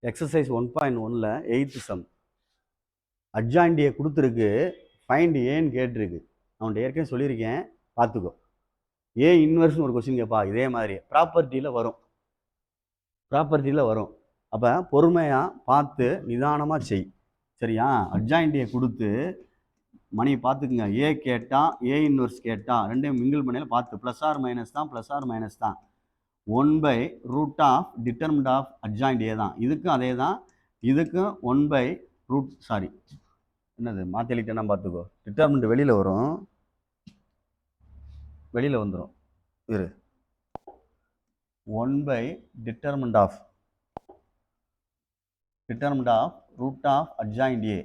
Exercise 1.1ல் 8th some அட்ஜாயிண்டியை கொடுத்துருக்கு, find ஏன்னு கேட்டிருக்கு. அவன்கிட்ட ஏற்கனவே சொல்லியிருக்கேன், பார்த்துக்கோ. ஏ இன்வெர்ஸ்னு ஒரு கொஸ்டின் கேட்பா, இதே மாதிரி ப்ராப்பர்ட்டியில் வரும். அப்போ பொறுமையாக பார்த்து நிதானமாக செய், சரியா? அட்ஜாயிண்டியை கொடுத்து மணி பார்த்துக்குங்க. ஏ கேட்டால், ஏ இன்வெர்ஸ் கேட்டால் ரெண்டையும் மிங்கிள் பண்ணையில் பார்த்து ப்ளஸ் ஆர் மைனஸ் தான் 1/√ of determinant of adjoint A தான். இதுக்கும் அதே தான், இதுக்கும் 1/√ என்னது மாற்றி எழுதிட்டேன்னா பார்த்துக்கோ. டிட்டர்மினன்ட் வெளியில் வந்துடும். இரு 1/√ ஆஃப் அட்ஜாயிண்ட் ஏ.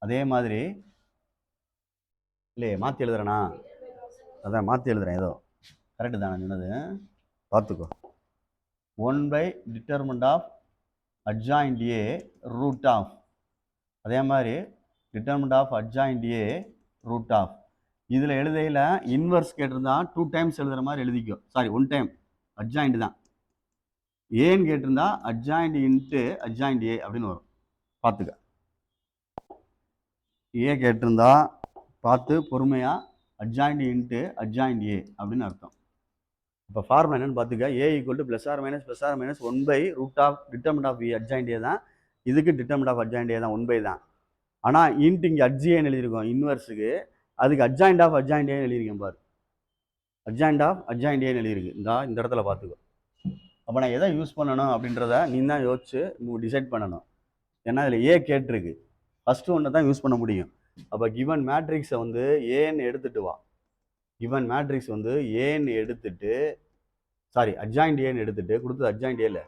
அதே மாதிரி இல்லையே மாற்றி எழுதுறேனா? அதான் மாற்றி எழுதுறேன், ஏதோ கரெக்டு தானே சொன்னது, பார்த்துக்கோ. 1/√ of adjoint A root of, அதே மாதிரி determinant of adjoint A root of. இதில் எழுதையில் இன்வெர்ஸ் கேட்டிருந்தா 2 டைம்ஸ் எழுதுகிற மாதிரி எழுதிக்கோ. Sorry, 1 time. அட்ஜாயிண்ட் தான். ஏன்னு கேட்டிருந்தா அட்ஜாயிண்ட் இன்ட்டு அட்ஜாயிண்ட் ஏ அப்படின்னு வரும், பார்த்துக்க. ஏ கேட்டிருந்தா பார்த்து பொறுமையாக அட்ஜாயிண்ட் இன்ட்டு அட்ஜாயிண்ட் ஏ அப்படின்னு அர்த்தம். இப்போ ஃபார்முலா என்னன்னு பார்த்துக்க. A equal to plus or minus 1/√ of determinant of adjoint A தான். இதுக்கு டிட்டர்மினன்ட் ஆஃப் அட்ஜாயிண்ட் ஏ தான் 1 தான். ஆனால் இன்ட்டு இங்கே அட்ஜிஏன்னு எழுதியிருக்கோம் இன்வெர்ஸுக்கு, அதுக்கு அட்ஜாயிண்ட் ஆஃப் அட்ஜாயிண்ட் ஏன்னு எழுதியிருக்கேன் பாரு. அட்ஜாயிண்ட் ஆஃப் அட்ஜாயிண்ட் ஏன்னு எழுதியிருக்கு, இந்த இடத்துல பார்த்துக்கோ. அப்போ நான் எதை யூஸ் பண்ணணும் அப்படின்றத நீ தான் யோசிச்சு டிசைட் பண்ணணும். ஏன்னா இதில் ஏ கேட்டிருக்கு, ஃபஸ்ட்டு ஒன்று தான் யூஸ் பண்ண முடியும். அப்போ கிவன் மேட்ரிக்ஸை வந்து ஏன்னு எடுத்துட்டு வா. கிவன் மேட்ரிக்ஸ் வந்து ஏன்னு எடுத்துட்டு, சாரி அட்ஜாயிண்ட் ஏன்னு எடுத்துட்டு, கொடுத்தது அட்ஜாயிண்ட் ஏல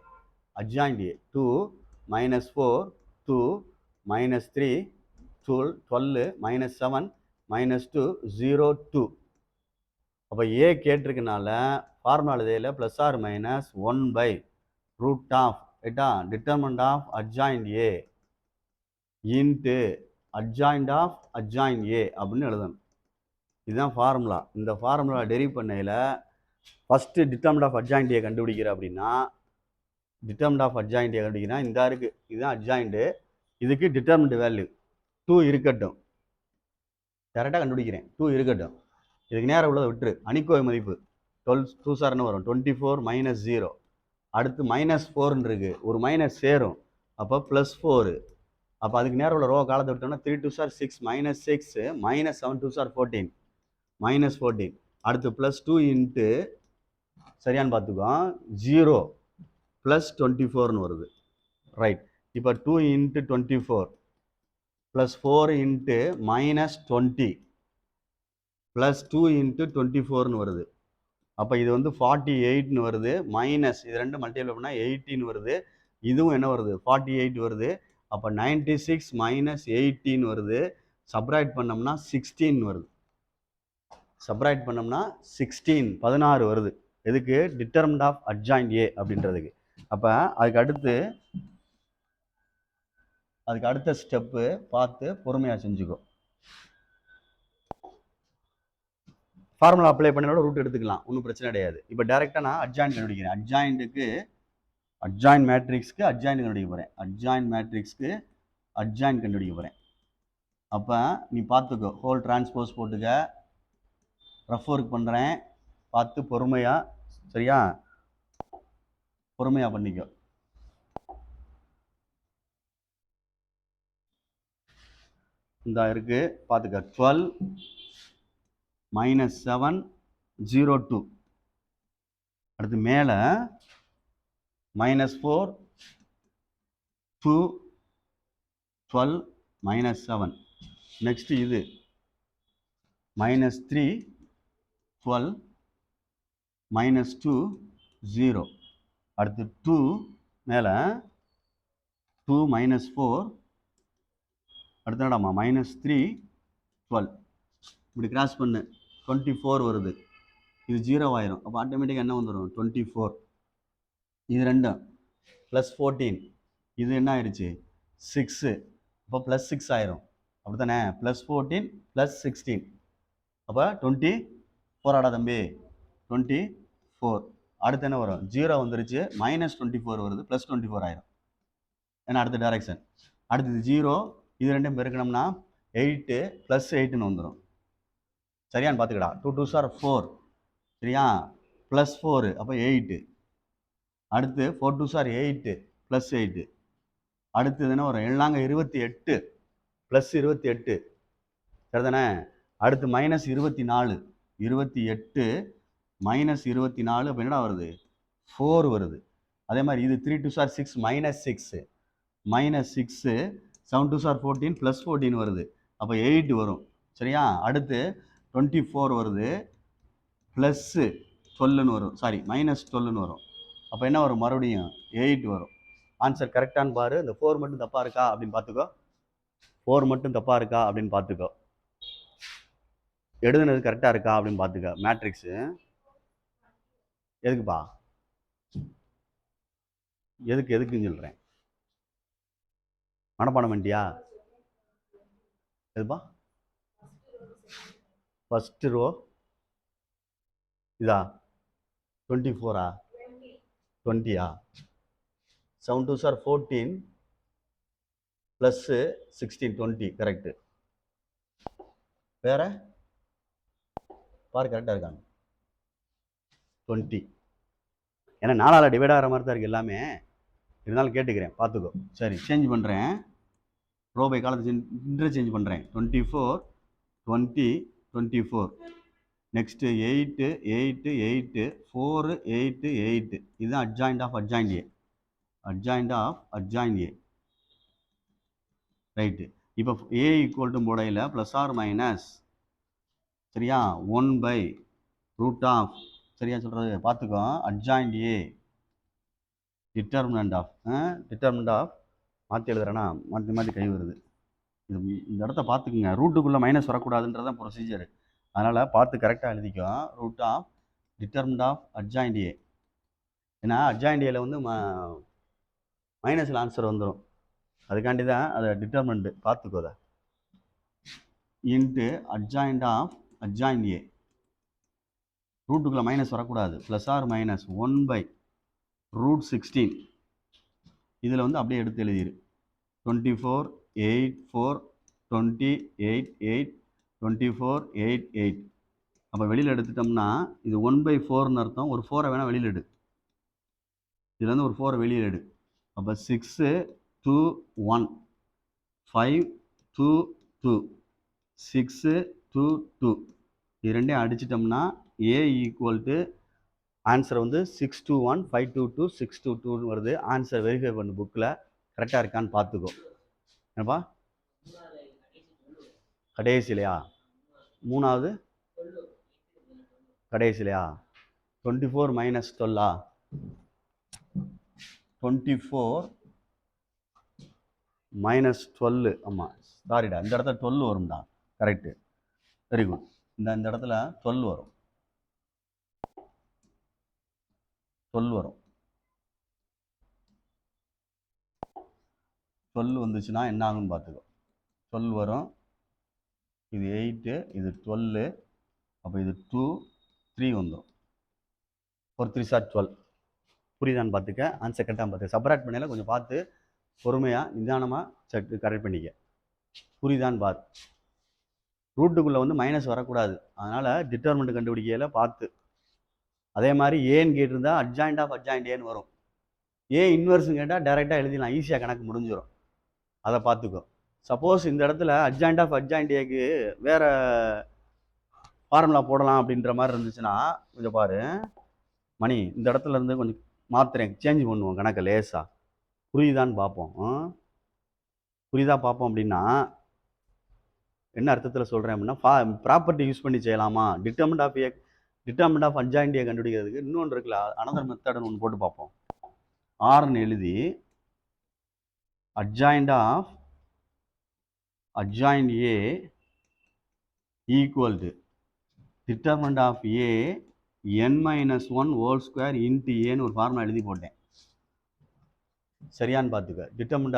அட்ஜாயிண்ட் ஏ 2 -4 2 -3 12 -7 -2 0 2. அப்போ ஏ கேட்டிருக்கனால ஃபார்முலா எழுதையில் plus or minus 1/√ of determinant of adjoint A into adjoint of adjoint A அப்படின்னு எழுதணும். இதுதான் ஃபார்முலா. இந்த ஃபார்முலா டெரிவ் பண்ணையில் first determinant of adjoint A கண்டுபிடிக்கிற அப்படின்னா, இந்த இருக்குது, இதுதான் அட்ஜாயிண்ட்டு. இதுக்கு டிட்டர்மினன்ட் வேல்யூ 2 இருக்கட்டும். கரெக்டாக கண்டுபிடிக்கிறேன், 2 இருக்கட்டும். இதுக்கு நேரம் உள்ளதை விட்டுரு. அணிக்கோவை மதிப்பு 12 2 சார்னு வரும், 24 -0. அடுத்து -4 இருக்கு, ஒரு மைனஸ் சேரும், அப்போ +4. அப்போ அதுக்கு நேரம் உள்ள ரோ காலத்தை விட்டோம்னா 3 2 6 -6 -7 2 14 -14. அடுத்து +2 இன்ட்டு, சரியான்னு பார்த்துக்கோ, 0 +24ன்னு வருது, ரைட். இப்போ 2 இன்ட்டு 24 +4 இன்ட்டு -20 +2 இன்ட்டு 24ன்னு வருது. அப்போ இது வந்து 48ன்னு வருது. மைனஸ் இது ரெண்டு மல்டிபிள் பண்ணால் 18 வருது. இதுவும் என்ன வருது, 48 வருது. அப்போ 96 - 18 வருது. சப்ராக்ட் பண்ணோம்னா 16 வருது. 16 வருது. எதுக்கு? டிட்டர்மினன்ட் ஆஃப் அட்ஜாயிண்ட் ஏ அப்படின்றதுக்கு. அப்போ அதுக்கு அடுத்த ஸ்டெப்பு பார்த்து பொறுமையாக செஞ்சுக்கோ. ஃபார்முலா அப்ளை பண்ணினோட ரூட் எடுத்துக்கலாம், ஒன்றும் பிரச்சனை கிடையாது. இப்போ டேரெக்டாக நான் அட்ஜாயிண்ட் கண்டுபிடிக்கிறேன். அட்ஜாயிண்ட் மேட்ரிக்ஸ்க்கு அட்ஜாயிண்ட் கண்டுபிடிக்க போகிறேன். அப்போ நீ பார்த்துக்கோ, ஹோல் டிரான்ஸ்போஸ் போட்டுக்க. ரஃப் ஒர்க் பண்ணுறேன், பார்த்து பொறுமையாக, சரியா? பொறுமையாக பண்ணிக்கோ. இந்த இருக்கு பார்த்துக்க. 12 -7 0 2. அடுத்து மேலே -4 2 12 -7. நெக்ஸ்ட் இது -3 12 -2 0. அடுத்து 2 மேலே 2 -4. அடுத்த இடமா -3 12. இப்படி கிராஸ் பண்ணு, 24 வருது. இது 0 ஆயிரும். அப்போ ஆட்டோமேட்டிக்காக என்ன வந்துடும், 24. இது ரெண்டும் +14. இது என்ன ஆயிடுச்சு, 6. அப்போ +6 ஆயிரும், அப்படி தானே? +14 +16. அப்போ 24 ஆடா தம்பி, 24. அடுத்து என்ன வரும், 0 வந்துருச்சு, -24 வருது, +24 ஆயிரும். ஏன்னா அடுத்த டைரக்ஷன். அடுத்தது 0, இது ரெண்டும் பெருக்கணும்னா 8 + 8ன்னு வந்துடும். சரியான்னு பார்த்துக்கடா. 2 2s are 4, சரியா, +4 அப்போ 8. அடுத்து 4 2s are 8 + 8. அடுத்தது என்ன வரும்? 7 28 + 28, சரிதானே? அடுத்து -24, 28 - 24 அப்போ என்னடா வருது? 4 வருது. அதே மாதிரி இது 3 2s are 6 -6, -6, 7 2s are 14 +14 வருது. அப்போ 8 வரும். சரியா? அடுத்து 24 வருது, +12ன்னு வரும், சாரி -12ன்னு வரும். அப்போ என்ன வரும்? மறுபடியும் 8 வரும். ஆன்சர் கரெக்டான்னு பாரு. இந்த 4 மட்டும் தப்பா இருக்கா அப்படின்னு பார்த்துக்கோ. 4 மட்டும் தப்பா இருக்கா அப்படின்னு பார்த்துக்கோ. எழுதுனது கரெக்டா இருக்கா அப்படின்னு பார்த்துக்கோ. மேட்ரிக்ஸு எதுக்குப்பா? எதுக்குன்னு சொல்கிறேன். மனப்பாடம் பண்ணிட்டியா? எதுப்பா? ஃபஸ்ட்டு ரோ இதா 24ஆ 20ஆ? 7 2s are 14 + 16 20, கரெக்டு. வேற பாரு கரெக்டாக இருக்காங்க 20. ஏன்னா 4ஆல் டிவைட் ஆகிற மாதிரி தான் இருக்குது எல்லாமே. இருந்தாலும் கேட்டுக்கிறேன், பார்த்துக்கோ. சரி, சேஞ்ச் பண்ணுறேன். ரோ பை காலத்தை இன்டர்சேஞ்ச் பண்ணுறேன். 24 20 24. நெக்ஸ்ட்டு 8 8 8 4 8 8. இதுதான் adjoint of adjoint A. Adjoint of adjoint A, right. இப்போ ஏ ஈக்குவல் டு போடையில் +or - சரியா 1/√, சரியா சொல்கிறது பார்த்துக்கோ. அட்ஜாயிண்ட் ஏ டிட்டர்மினன்ட் ஆஃப் மாற்றி எழுதுறேன்னா மாற்றி கை வருது. இந்த இடத்த பார்த்துக்குங்க. ரூட்டுக்குள்ளே மைனஸ் வரக்கூடாதுன்றதான் ப்ரொசீஜர். அதனால் பார்த்து கரெக்டாக எழுதிக்கோ. √ டிட்டர்மினன்ட் ஆஃப் அட்ஜாயிண்ட் ஏ. ஏன்னா அட்ஜாயிண்ட் ஏல வந்து மைனஸில் ஆன்சர் வந்துடும். அதுக்காண்டி தான் அதை டிட்டர்மினன்ட் பார்த்துக்கோ. அதை into adjoint of adjoint A. ரூட்டுக்குள்ளே மைனஸ் வரக்கூடாது. +or - 1/√16. இதில் வந்து அப்படியே எடுத்து எழுதிரு. 24 8 4 20 8 8 24 8 8. அப்போ வெளியில் எடுத்துட்டோம்னா இது 1/4ன்னு அர்த்தம். ஒரு 4 வேணால் வெளியில் எடு. இதுலேருந்து ஒரு 4 வெளியில் எடு. அப்போ 6 2 1 5 2 2 6 2 2. இது ரெண்டையும் அடிச்சிட்டோம்னா ஏ ஈக்குவல் டு ஆன்சர் வந்து 621 522 622 வருது. ஆன்சர் வெரிஃபை பண்ணு புக்கில் கரெக்டாக இருக்கான்னு பார்த்துக்கோ. என்னப்பா கடைசிலையா? மூணாவது கடைசிலையா? 24 - 12ஆ? 24 - 12. ஆமாம், சாரிடா, இந்த இடத்துல 12 வரும்டா. Correct, very good. இந்த இடத்துல 12 வரும். 12 வரும். 12 வந்துச்சுன்னா என்ன ஆகுன்னு பார்த்துக்கோ. 12 வரும். இது 8, இது 12. அப்போ இது 2 3 வந்துடும். ஒரு 3 சார் 12. புரியுதான்னு பார்த்துக்க. ஆன்சர் கரெக்டாக பார்த்துக்க. சப்ராக்ட் பண்ணல கொஞ்சம் பார்த்து பொறுமையாக நிதானமாக கரெக்ட் பண்ணிக்க. புரியுதான்னு பாரு. ரூட்டுக்குள்ளே வந்து மைனஸ் வரக்கூடாது. அதனால் டிட்டர்மினன்ட் கண்டுபிடிக்கையில் பார்த்து. அதே மாதிரி ஏன்னு கேட்டிருந்தா அட்ஜாயிண்ட் ஆஃப் அட்ஜாயிண்ட் ஏன்னு வரும். ஏ இன்வெர்ஸ்ன்னு கேட்டால் டைரெக்டாக எழுதிடலாம், ஈஸியாக கணக்கு முடிஞ்சிடும். அதை பார்த்துக்கோ. சப்போஸ் இந்த இடத்துல அட்ஜாயிண்ட் ஆஃப் அட்ஜாயிண்ட் ஏக்கு வேறு ஃபார்முலா போடலாம் அப்படின்ற மாதிரி இருந்துச்சுன்னா கொஞ்சம் பாரு மணி. இந்த இடத்துல இருந்து கொஞ்சம் மாத்திரம் சேஞ்ச் பண்ணுவோம் கணக்கை லேசாக. புரியுதான்னு பார்ப்போம். புரியுதா பார்ப்போம். அப்படின்னா என்ன அர்த்தத்தில் சொல்கிறேன் அப்படின்னா, ப்ராப்பர்ட்டி யூஸ் பண்ணி செய்யலாமா? டிட்டர்மினன்ட் ஆஃப் அட்ஜாயிண்ட் ஏ கண்டுபிடிக்கிறதுக்கு இன்னொன்று இருக்குல்ல, அனதர் மெத்தட்னு ஒன்று போட்டு பார்ப்போம். ஆர்னு எழுதி adjoint of adjoint A equal to determinant of A n-1 into ஏன்னு ஒரு ஃபார்முலா எழுதி போட்டேன். சரியான்னு பார்த்துக்க. டிட்டர்மினன்ட்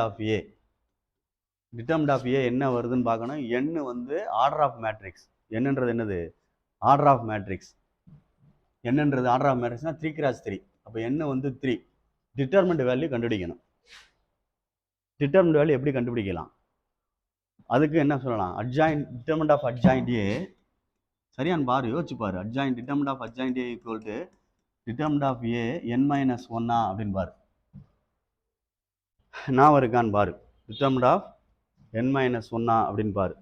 ஆஃப் ஏ என்ன வருதுன்னு பார்க்கணும். n வந்து ஆர்டர் ஆஃப் மேட்ரிக்ஸ். என்னன்றது என்னது? Order of matrix. என்னன்றது ஆர்டர் ஆஃப் மேட்ரிக்ஸ்னா 3 x 3. அப்போ n வந்து 3. டிட்டர்மினன்ட் வேல்யூ கண்டுபிடிக்கணும். டிட்டர்மினன்ட் வேல்யூ எப்படி கண்டுபிடிக்கலாம்? அதுக்கு என்ன சொல்லலாம்? Adjoint determinant of adjoint A சரியான்னு பாரு, யோசிச்சு பாரு. Adjoint determinant of adjoint A equal to determinant of A n-1 அப்படின்னு பாரு. நான் இருக்கான்னு பாரு. டிட்டர்மினன்ட் ஆஃப் n-1 அப்படின்னு பாரு.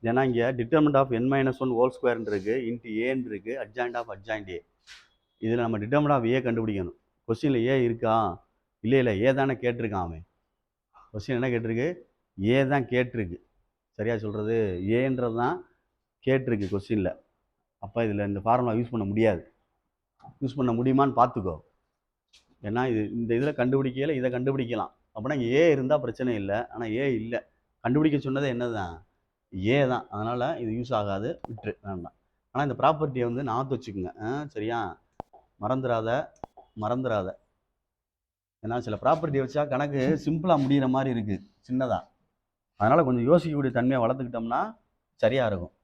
ஏன்னா இங்கே டிட்டர்மினன்ட் ஆஃப் n-1 ஹோல் ஸ்கொயர்னு இருக்கு, இன்ட்டு ஏன்னு இருக்கு, அட்ஜாயின்ட் ஆஃப் அட்ஜாயின்ட் ஏ. இதில் நம்ம டிட்டர்மினன்ட் ஆஃப் ஏ கண்டுபிடிக்கணும். கொஸ்டினில் ஏ இருக்கா? இல்லை ஏ தானே கேட்டிருக்கான் அவன். கொஸ்டின் என்ன கேட்டிருக்கு? ஏ தான் கேட்டிருக்கு. சரியா சொல்கிறது? ஏன்றது தான் கேட்டிருக்கு கொஸ்டினில். அப்போ இதில் இந்த ஃபார்முலா யூஸ் பண்ண முடியாது. யூஸ் பண்ண முடியுமான்னு பார்த்துக்கோ. ஏன்னா இந்த இதில் கண்டுபிடிக்கல, இதை கண்டுபிடிக்கலாம். அப்படின்னா ஏ இருந்தால் பிரச்சனை இல்லை. ஆனால் ஏ இல்லை. கண்டுபிடிக்க சொன்னது என்ன தான்? ஏ தான். அதனால் இது யூஸ் ஆகாது, விட்டுரு, வேண்டாம். ஆனால் இந்த ப்ராப்பர்ட்டியை வந்து ஞாபகம் வச்சுக்கோங்க. சரியா? மறந்துடாத. ஏன்னா சில ப்ராப்பர்ட்டி வச்சா கணக்கு சிம்பிளாக முடிகிற மாதிரி இருக்குது, சின்னதாக. அதனால் கொஞ்சம் யோசிக்கக்கூடிய தன்மையை வளர்த்துக்கிட்டோம்னா சரியாக இருக்கும்.